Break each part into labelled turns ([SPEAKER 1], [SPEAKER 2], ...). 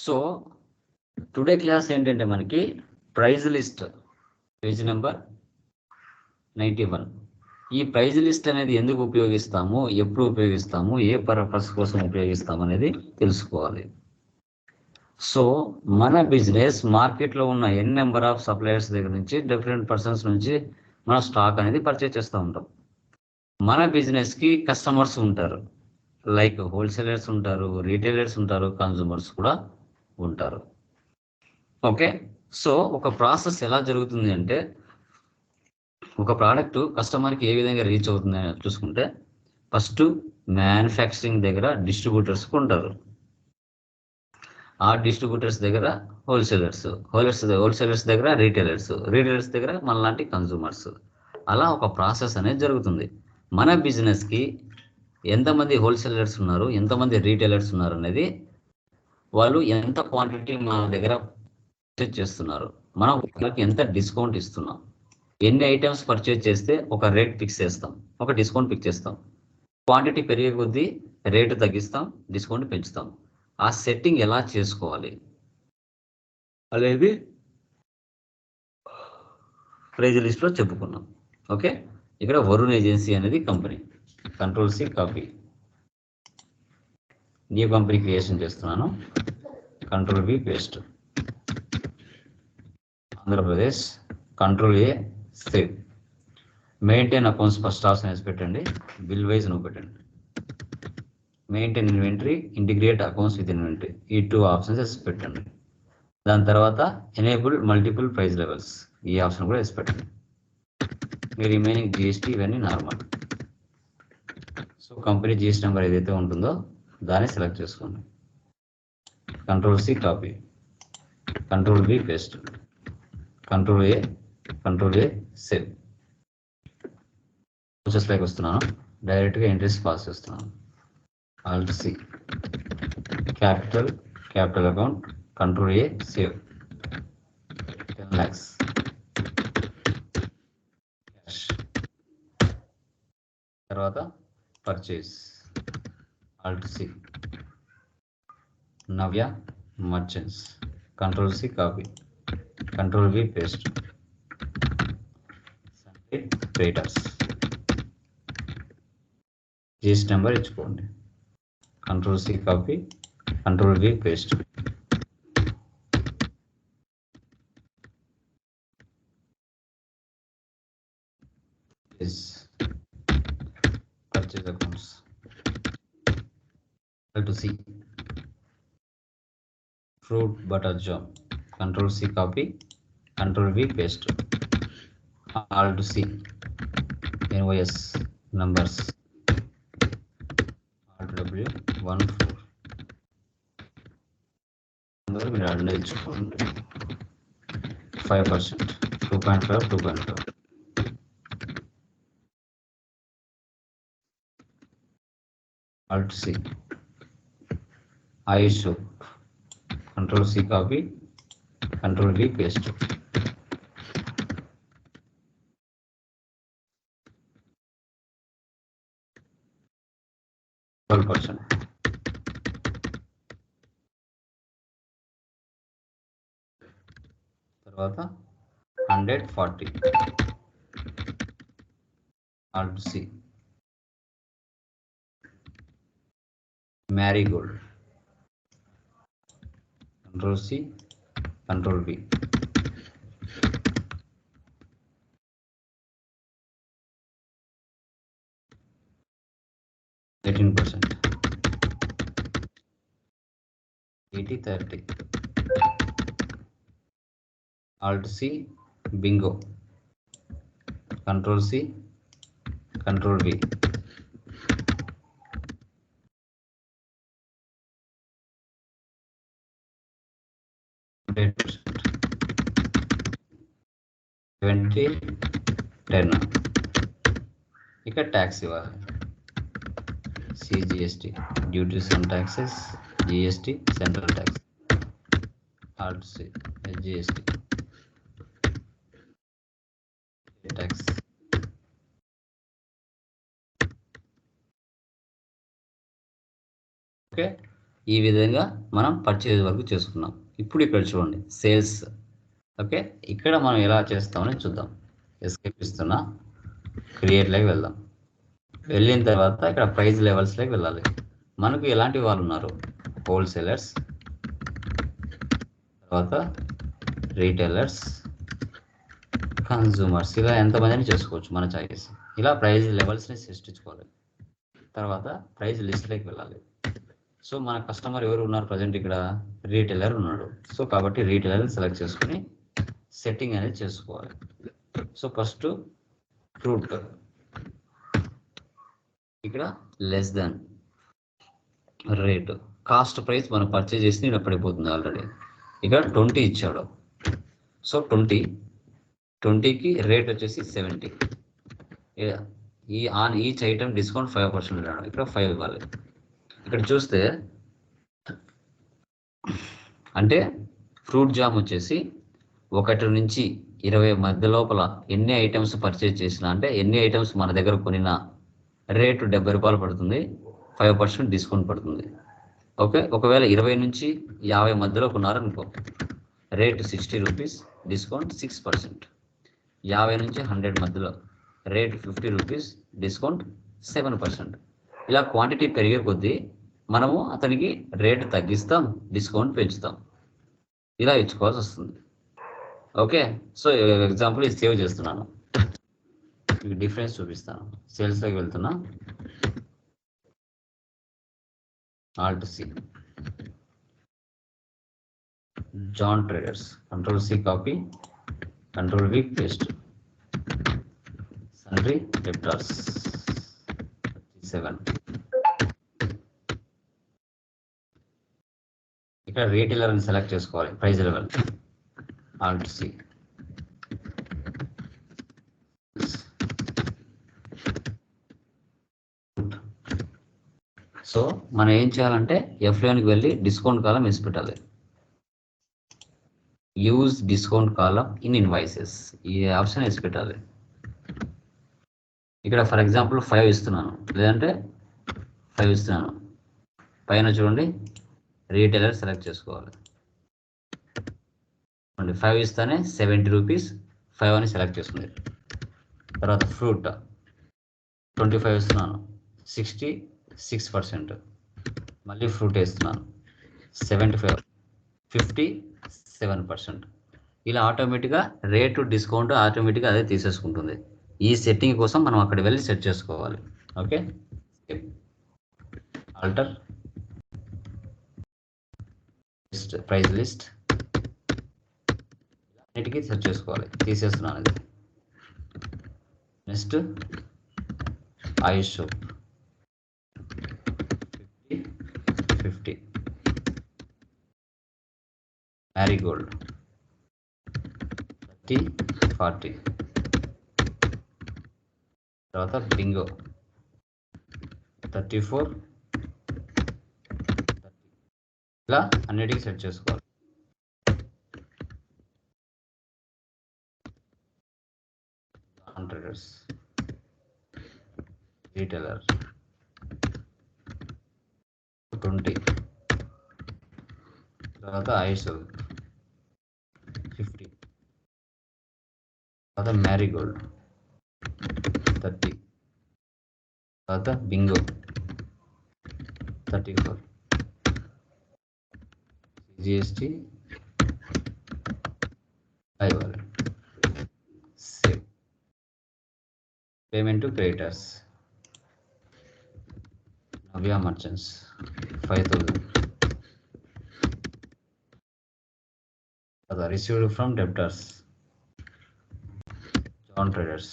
[SPEAKER 1] So today class ఏంటంటే మనకి price list page number 91. ఈ ప్రైజ్ లిస్ట్ అనేది ఎందుకు ఉపయోగిస్తాము, ఎప్పుడు ఉపయోగిస్తాము, ఏ పర్పస్ కోసం ఉపయోగిస్తాము అనేది తెలుసుకోవాలి. సో మన బిజినెస్ మార్కెట్లో ఉన్న ఎన్ నెంబర్ ఆఫ్ సప్లయర్స్ దగ్గర నుంచి డిఫరెంట్ పర్సన్స్ నుంచి మన స్టాక్ అనేది పర్చేజ్ చేస్తూ ఉంటాం. మన బిజినెస్కి కస్టమర్స్ ఉంటారు, లైక్ హోల్సేలర్స్ ఉంటారు, రీటైలర్స్ ఉంటారు, కన్జ్యూమర్స్ కూడా ఉంటారు. ఓకే, సో ఒక ప్రాసెస్ ఎలా జరుగుతుంది అంటే, ఒక ప్రోడక్ట్ కస్టమర్కి ఏ విధంగా రీచ్ అవుతుంది అని చూసుకుంటే, ఫస్ట్ మ్యానుఫ్యాక్చరింగ్ దగ్గర డిస్ట్రిబ్యూటర్స్ ఉంటారు, ఆ డిస్ట్రిబ్యూటర్స్ దగ్గర హోల్సేలర్స్ దగ్గర రీటైలర్స్ దగ్గర మనలాంటి కన్జ్యూమర్స్. అలా ఒక ప్రాసెస్ అనేది జరుగుతుంది. మన బిజినెస్కి ఎంతమంది హోల్సేలర్స్ ఉన్నారు, ఎంతమంది రీటైలర్స్ ఉన్నారు అనేది, వాళ్ళు ఎంత క్వాంటిటీ మన దగ్గర పర్చేజ్ చేస్తున్నారు, మనం వాళ్ళకి ఎంత డిస్కౌంట్ ఇస్తున్నాం, ఎన్ని ఐటమ్స్ పర్చేజ్ చేస్తే ఒక రేట్ ఫిక్స్ చేస్తాం, ఒక డిస్కౌంట్ ఫిక్స్ చేస్తాం, క్వాంటిటీ పెరిగే కొద్దీ రేటు తగ్గిస్తాం, డిస్కౌంట్ పెంచుతాం. ఆ సెట్టింగ్ ఎలా చేసుకోవాలి అనేది ప్రైజ్ లిస్ట్లో చెప్పుకున్నాం. ఓకే, ఇక్కడ వరుణ్ ఏజెన్సీ అనేది company. Control C copy, new company creation చేస్తున్నాను. Control B paste, Andhra Pradesh. Control A save. Maintain accounts first option వేసి పెట్టండి, బిల్ వైజ్ నువ్వు పెట్టండి. Maintain inventory, integrate accounts with inventory, ఈ 2 ఆప్షన్స్ వేసి పెట్టండి. దాని తర్వాత ఎనేబుల్ మల్టిపుల్ ప్రైస్ లెవెల్స్, ఈ ఆప్షన్ కూడా వేసి పెట్టండి. మీ రిమైనింగ్ జిఎస్టీ ఇవన్నీ normal. So company GST number ఏదైతే ఉంటుందో దాన్ని సెలెక్ట్ చేసుకోండి. Control C copy, control B paste, control A save. ప్రాసెస్లోకి వస్తున్నాను, డైరెక్ట్గా ఎంట్రీస్ పాస్ చేస్తున్నాను. Alt C, capital account, control A save, 10 lakhs cash. తర్వాత purchase, alt C, Navya merchants, control C copy, control V paste, traders. GST number ఇచ్చుకోండి. Control C copy, control V paste, purchase accounts, to C, fruit butter jam, control C copy, control V paste, all to C, invoice numbers, alt W 14, number we are 5%, 2.5, alt C, I show, control C copy, control V paste, 12%. తర్వాత 140, alt C, marigold, control C, control V, 18%, 80-30, alt C, bingo, control C, control V, 8%, 20-10. ఇక్కడ tax ఇవ్వాలి, CGST, duties and taxes, GST, central tax, alt C, GST, tax. Okay, ఈ విధంగా మనం purchase వరకు చేసుకున్నాం. ఇప్పుడు ఇక్కడ చూడండి సేల్స్. ఓకే, ఇక్కడ మనం ఎలా చేస్తామని చూద్దాం. ఎస్కేప్ ఇస్తున్నా, క్రియేట్లోకి వెళ్దాం. వెళ్ళిన తర్వాత ఇక్కడ ప్రైస్ లెవెల్స్లోకి వెళ్ళాలి. మనకు ఎలాంటి వాళ్ళు ఉన్నారు? హోల్సేలర్స్, తర్వాత రీటైలర్స్, కన్జ్యూమర్స్, ఇలా ఎంతమందిని చేసుకోవచ్చు మన చాయిస్. ఇలా ప్రైస్ లెవెల్స్ని సృష్టించుకోవాలి. తర్వాత ప్రైస్ లిస్ట్లోకి వెళ్ళాలి. సో మన కస్టమర్ ఎవరు ఉన్నారు? ప్రజెంట్ ఇక్కడ రీటైలర్ ఉన్నాడు. సో కాబట్టి రీటైలర్ సెలెక్ట్ చేసుకుని సెట్టింగ్ అనేది చేసుకోవాలి. సో ఫస్ట్ ఫ్రూట్ ఇక్కడ less than rate, cost price మనం పర్చేజ్ చేసి ఇక్కడ పడిపోతుంది ఆల్రెడీ. ఇక్కడ 20 ఇచ్చాడు. సో 20కి రేట్ వచ్చేసి 70. ఆన్ ఈచ్ ఐటమ్ డిస్కౌంట్ 5% ఇవ్వడం. ఇక్కడ 5 ఇవ్వాలి. ఇక్కడ చూస్తే అంటే ఫ్రూట్ జామ్ వచ్చేసి 1 నుంచి 20 మధ్య లోపల ఎన్ని ఐటమ్స్ పర్చేజ్ చేసినా, అంటే ఎన్ని ఐటమ్స్ మన దగ్గర కొనినా రేటు 70 రూపాయలు పడుతుంది, 5% డిస్కౌంట్ పడుతుంది. ఓకే, ఒకవేళ 20 నుంచి 50 మధ్యలో కొన్నారనుకో, రేటు 60 రూపీస్, డిస్కౌంట్ 6%. 50 నుంచి 100 మధ్యలో రేట్ 50 రూపీస్, డిస్కౌంట్ 7%. ఇలా క్వాంటిటీ పెరిగే కొద్దీ మనము అతనికి రేటు తగ్గిస్తాం, డిస్కౌంట్ పెంచుతాం. ఇలా ఇచ్చుకోవాల్సి వస్తుంది. ఓకే, సో ఎగ్జాంపుల్ ఇది సేవ్ చేస్తున్నాను, మీకు డిఫరెన్స్ చూపిస్తాను. సేల్స్లోకి వెళ్తున్నా, Alt C, John Traders, Control C copy, Control V paste, Sundry Debtors 37. ఇక్కడ రీటైలర్ అని సెలెక్ట్ చేసుకోవాలి. Price level Alt C. So మనం ఏం చేయాలంటే F11కి వెళ్ళి డిస్కౌంట్ కాలం వేసి పెట్టాలి. Use discount column in invoices, ఈ ఆప్షన్ వేసి పెట్టాలి. ఇక్కడ ఫర్ ఎగ్జాంపుల్ 5 ఇస్తున్నాను, లేదంటే 5 ఇస్తున్నాను. పైన చూడండి రీటైలర్ సెలెక్ట్ చేసుకోవాలి. 5 ఇస్తానే 70 రూపీస్, 5 అని సెలెక్ట్ చేసుకుంది. తర్వాత ఫ్రూట్ 25 ఇస్తున్నాను, 66%. మళ్ళీ ఫ్రూట్ వేస్తున్నాను 75, 57%. ఇలా ఆటోమేటిక్గా రేటు డిస్కౌంట్ ఆటోమేటిక్గా అదే తీసేసుకుంటుంది. ఈ సెట్టింగ్ కోసం మనం అక్కడ వెళ్ళి సెట్ చేసుకోవాలి. ఓకే, ఆల్టర్ ప్రైస్ లిస్ట్ అన్నిటికీ సెట్ చేసుకోవాలి. తీసేస్తున్నాను ఇది. Next ice shop 50, Marie Gold 30, 40. తర్వాత బింగో 34, 30. ఇలా అన్నిటికీ సెట్ చేసుకోవాలి. Traders, retailer 20. తర్వాత ఐసోల్ 50. తర్వాత మ్యారీగోల్డ్ 30. తర్వాత బింగో 34. GST ఇవ్వాలి. Save. Payment to creditors Navya merchants 5,000. Received from debtors John Traders.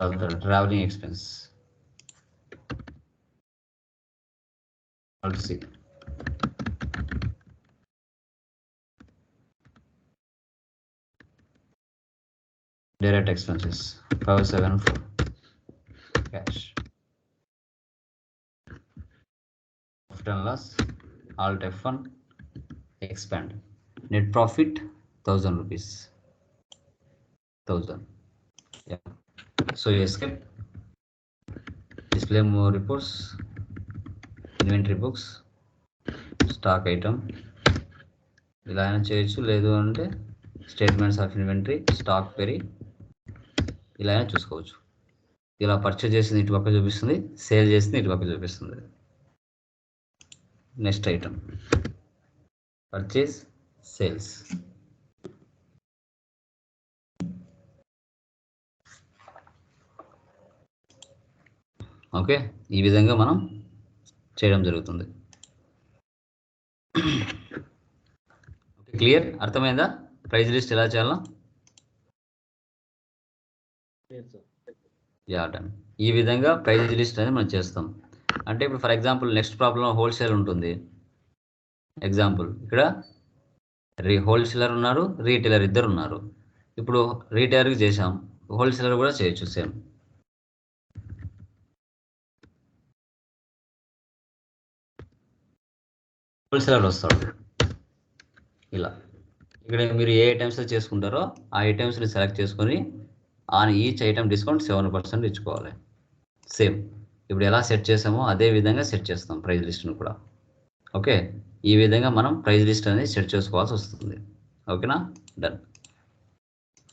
[SPEAKER 1] The traveling expense Alt C. Direct expenses 574. Cash. Profit and loss Alt F1. Expand. Net profit 1,000 rupees. 1,000. Yeah. So you escape. This display more reports, inventory books, stock item ఇలా అయినా చేయొచ్చు. లేదు అంటే statements of inventory, stock query ఇలా అయినా చూసుకోవచ్చు. ఇలా purchase చేసింది ఇటు పక్క చూపిస్తుంది, సేల్ చేసింది ఇటు పక్క చూపిస్తుంది. Next item purchase, sales. Okay, ఈ విధంగా మనం చేయడం జరుగుతుంది. క్లియర్? అర్థమైందా ప్రైజ్ లిస్ట్ ఎలా చేయాలో? Yeah, done. ఈ విధంగా ప్రైజ్ లిస్ట్ అనేది మనం చేస్తాం. అంటే ఇప్పుడు for example next problem wholesale ఉంటుంది. ఎగ్జాంపుల్ ఇక్కడ హోల్సేలర్ ఉన్నారు, రీటైలర్ ఇద్దరు ఉన్నారు. ఇప్పుడు రీటైలర్కి చేసాం, హోల్సేలర్ కూడా చేయొచ్చు సేమ్. హోల్సేలర్ వస్తాడు ఇలా. ఇక్కడ మీరు ఏ ఐటమ్స్ చేసుకుంటారో ఆ ఐటమ్స్ని సెలెక్ట్ చేసుకొని ఆన్ ఈచ్ ఐటమ్ డిస్కౌంట్ 7% ఇచ్చుకోవాలి. సేమ్ ఇప్పుడు ఎలా సెట్ చేసామో అదే విధంగా సెట్ చేస్తాం ప్రైజ్ లిస్ట్ను కూడా. ఓకే, ఈ విధంగా మనం ప్రైజ్ లిస్ట్ అనేది సెట్ చేసుకోవాల్సి వస్తుంది. ఓకేనా? డన్.